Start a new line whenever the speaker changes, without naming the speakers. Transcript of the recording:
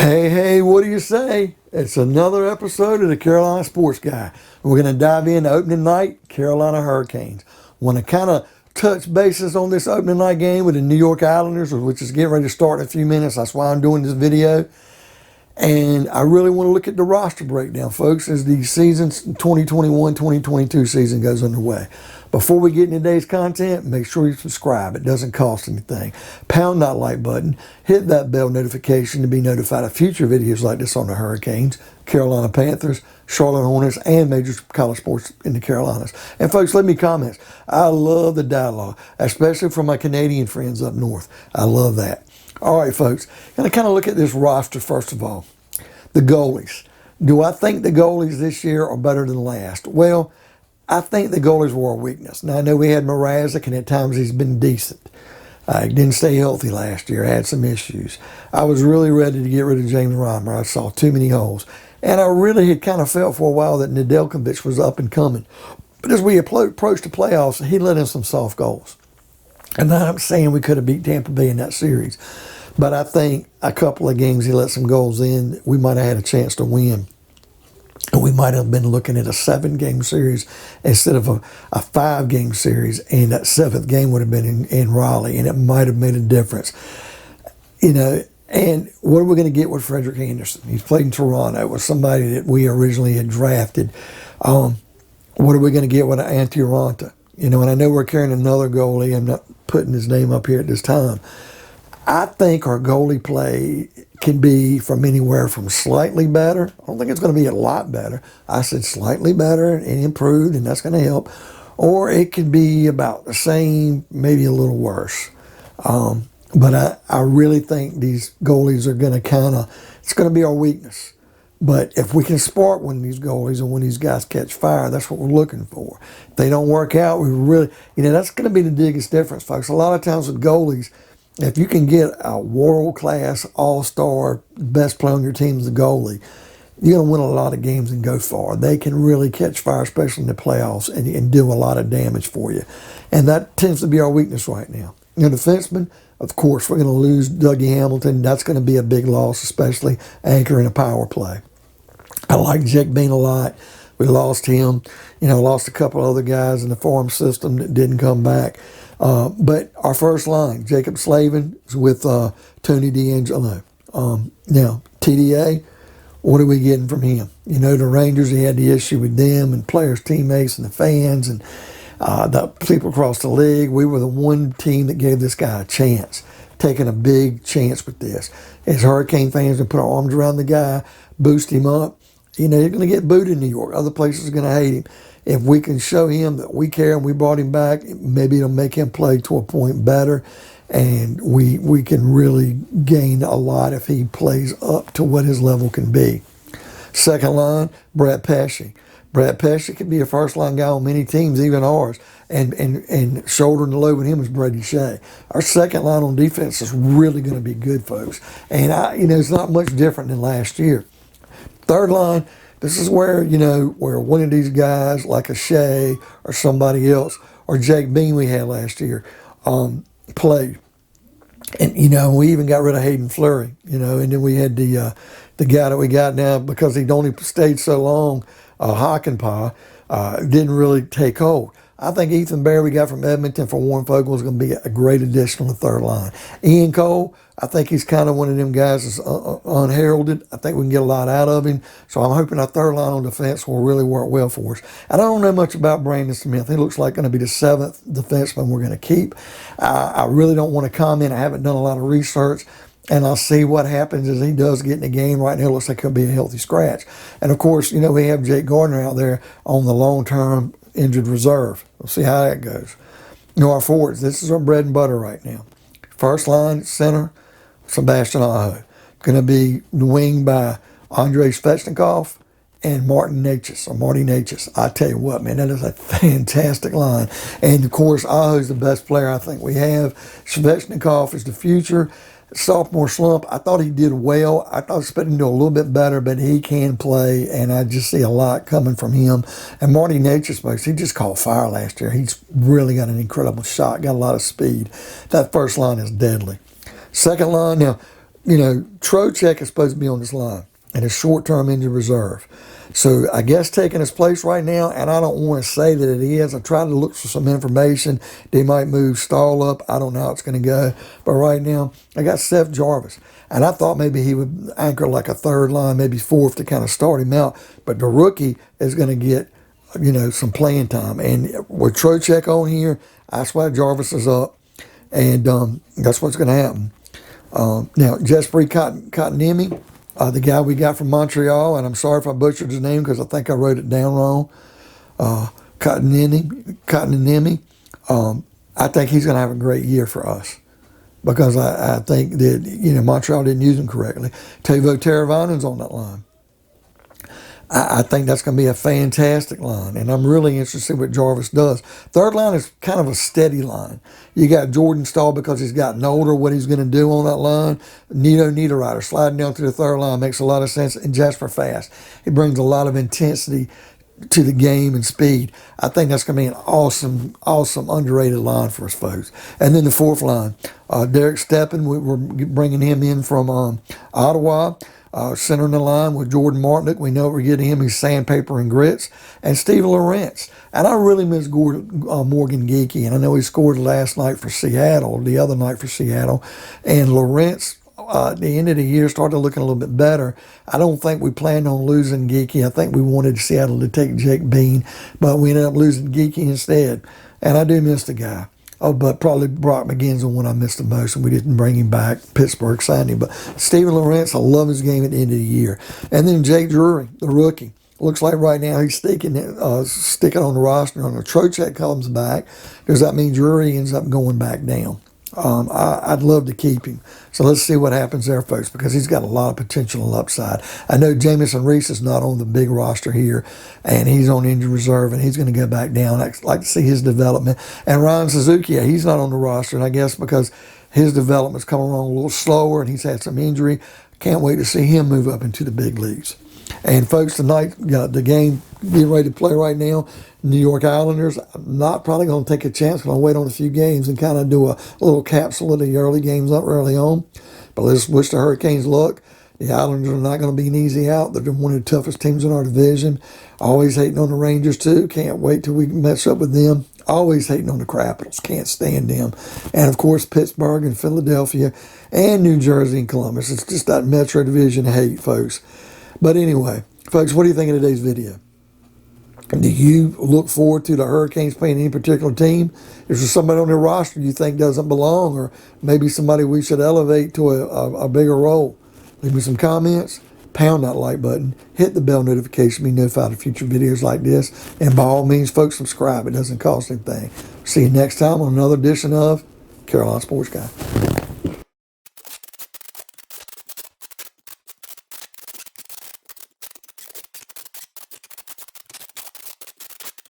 Hey, what do you say? It's another episode of the Carolina Sports Guy. We're going to dive into opening night, Carolina Hurricanes. Want to kind of touch bases on this opening night game with the New York Islanders, which is getting ready to start in a few minutes. That's why I'm doing this video. And I really want to look at the roster breakdown, folks, as the season's 2021-2022 season goes underway. Before we get into today's content, make sure you subscribe. It doesn't cost anything. Pound that like button. Hit that bell notification to be notified of future videos like this on the Hurricanes, Carolina Panthers, Charlotte Hornets, and major college sports in the Carolinas. And folks, leave me comments. I love the dialogue, especially from my Canadian friends up north. I love that. All right, folks, going to kind of look at this roster first of all. The goalies. Do I think the goalies this year are better than last? Well, I think the goalies were a weakness. Now, I know we had Mrazek, and at times he's been decent. He didn't stay healthy last year, had some issues. I was really ready to get rid of James Reimer. I saw too many holes. And I really had kind of felt for a while that Nedeljkovic was up and coming. But as we approached the playoffs, he let in some soft goals. And I'm saying we could have beat Tampa Bay in that series. But I think a couple of games he let some goals in, we might have had a chance to win. And we might have been looking at a 7-game series instead of a 5-game series. And that 7th game would have been in Raleigh. And it might have made a difference. You know, and what are we going to get with Frederick Anderson? He's played in Toronto with somebody that we originally had drafted. What are we going to get with Antti Raanta? You know, and I know we're carrying another goalie. I'm not putting his name up here at this time. I think our goalie play can be from anywhere from slightly better. I don't think it's going to be a lot better. I said slightly better and improved, and that's going to help. Or it could be about the same, maybe a little worse. But I really think these goalies are going to it's going to be our weakness. But if we can spark one of these goalies and when these guys catch fire, that's what we're looking for. If they don't work out, we really, that's going to be the biggest difference, folks. A lot of times with goalies, if you can get a world-class, all-star, best player on your team as a goalie, you're going to win a lot of games and go far. They can really catch fire, especially in the playoffs, and do a lot of damage for you. And that tends to be our weakness right now. Defenseman, of course, we're going to lose Dougie Hamilton. That's going to be a big loss, especially anchoring a power play. I like Jake Bean a lot. We lost him. Lost a couple other guys in the farm system that didn't come back. But our first line, Jacob Slavin, is with Tony DeAngelo. Now, TDA, what are we getting from him? The Rangers, he had the issue with them and players, teammates, and the fans, and the people across the league. We were the one team that gave this guy a chance, taking a big chance with this. As Hurricane fans, we put our arms around the guy, boost him up. You're going to get booed in New York. Other places are going to hate him. If we can show him that we care and we brought him back, maybe it'll make him play to a point better. And we can really gain a lot if he plays up to what his level can be. Second line, Brett Pesce. Brett Pesce could be a first-line guy on many teams, even ours. And shouldering the load with him is Brady Shea. Our second line on defense is really going to be good, folks. And, it's not much different than last year. Third line, this is where, where one of these guys, like a Shea or somebody else, or Jake Bean we had last year, played. And, we even got rid of Hayden Fleury, and then we had the guy that we got now, because he'd only stayed so long, Hakanpää, didn't really take hold. I think Ethan Bear we got from Edmonton for Warren Fogle is going to be a great addition on the third line. Ian Cole, I think he's kind of one of them guys that's unheralded. I think we can get a lot out of him. So I'm hoping our third line on defense will really work well for us. And I don't know much about Brandon Smith. He looks like going to be the 7th defenseman we're going to keep. I really don't want to comment. I haven't done a lot of research. And I'll see what happens as he does get in the game. Right now, it looks like he'll be a healthy scratch. And, of course, we have Jake Gardner out there on the long-term injured reserve. We'll see how that goes. Our forwards, this is our bread and butter right now. First line, center, Sebastian Aho. Going to be winged by Andrei Svechnikov and Marty Necas. I tell you what, man, that is a fantastic line. And, of course, Aho's the best player I think we have. Svechnikov is the future. Sophomore slump, I thought he did well. I thought I expected him to do a little bit better, but he can play, and I just see a lot coming from him. And Marty Necas, he just caught fire last year. He's really got an incredible shot, got a lot of speed. That first line is deadly. Second line, now, Trocheck is supposed to be on this line and is short-term injured reserve. So I guess taking his place right now, and I don't want to say that it is. I tried to look for some information. They might move Stahl up. I don't know how it's going to go. But right now, I got Seth Jarvis. And I thought maybe he would anchor like a third line, maybe fourth to kind of start him out. But the rookie is going to get, some playing time. And with Trocheck on here, that's why Jarvis is up. And that's what's going to happen. Now, Jesperi Kotkaniemi, the guy we got from Montreal, and I'm sorry if I butchered his name because I think I wrote it down wrong. Kotkaniemi. I think he's going to have a great year for us because I think that, Montreal didn't use him correctly. Teuvo Teravainen's on that line. I think that's going to be a fantastic line, and I'm really interested to see what Jarvis does. Third line is kind of a steady line. You got Jordan Stahl because he's gotten older, what he's going to do on that line. Nito Niederreiter sliding down to the third line makes a lot of sense, and Jasper Fast. He brings a lot of intensity to the game and speed. I think that's going to be an awesome, underrated line for us, folks. And then the fourth line, Derek Steppen, we're bringing him in from Ottawa. Centering the line with Jordan Martinick. We know we're getting him. He's sandpaper and grits. And Steve Lorentz. And I really miss Morgan Geekie. And I know he scored last night for Seattle, the other night for Seattle. And Lorentz, at the end of the year, started looking a little bit better. I don't think we planned on losing Geekie. I think we wanted Seattle to take Jake Bean. But we ended up losing Geekie instead. And I do miss the guy. Oh, but probably Brock McGinn's the one I missed the most, and we didn't bring him back. Pittsburgh signed him. But Steven Lorentz, I love his game at the end of the year. And then Jake Drury, the rookie. Looks like right now he's sticking on the roster. On the Trocheck comes back. Does that mean Drury ends up going back down? I'd love to keep him. So let's see what happens there, folks, because he's got a lot of potential and upside. I know Jamison Reese is not on the big roster here, and he's on injured reserve, and he's going to go back down. I'd like to see his development. And Ryan Suzuki, he's not on the roster, and I guess because his development's coming along a little slower, and he's had some injury. Can't wait to see him move up into the big leagues. And folks, tonight, the game getting ready to play right now, New York Islanders. I'm not probably going to take a chance. I'm going to wait on a few games and kind of do a little capsule of the early games up early on. But let's wish the Hurricanes luck. The Islanders are not going to be an easy out. They're one of the toughest teams in our division. Always hating on the Rangers, too. Can't wait till we mess up with them. Always hating on the Capitals. Can't stand them. And, of course, Pittsburgh and Philadelphia and New Jersey and Columbus. It's just that Metro Division hate, folks. But anyway, folks, what do you think of today's video? Do you look forward to the Hurricanes playing any particular team? Is there somebody on their roster you think doesn't belong, or maybe somebody we should elevate to a bigger role? Leave me some comments. Pound that like button. Hit the bell notification to be notified of future videos like this. And by all means, folks, subscribe. It doesn't cost anything. See you next time on another edition of Carolina Sports Guy.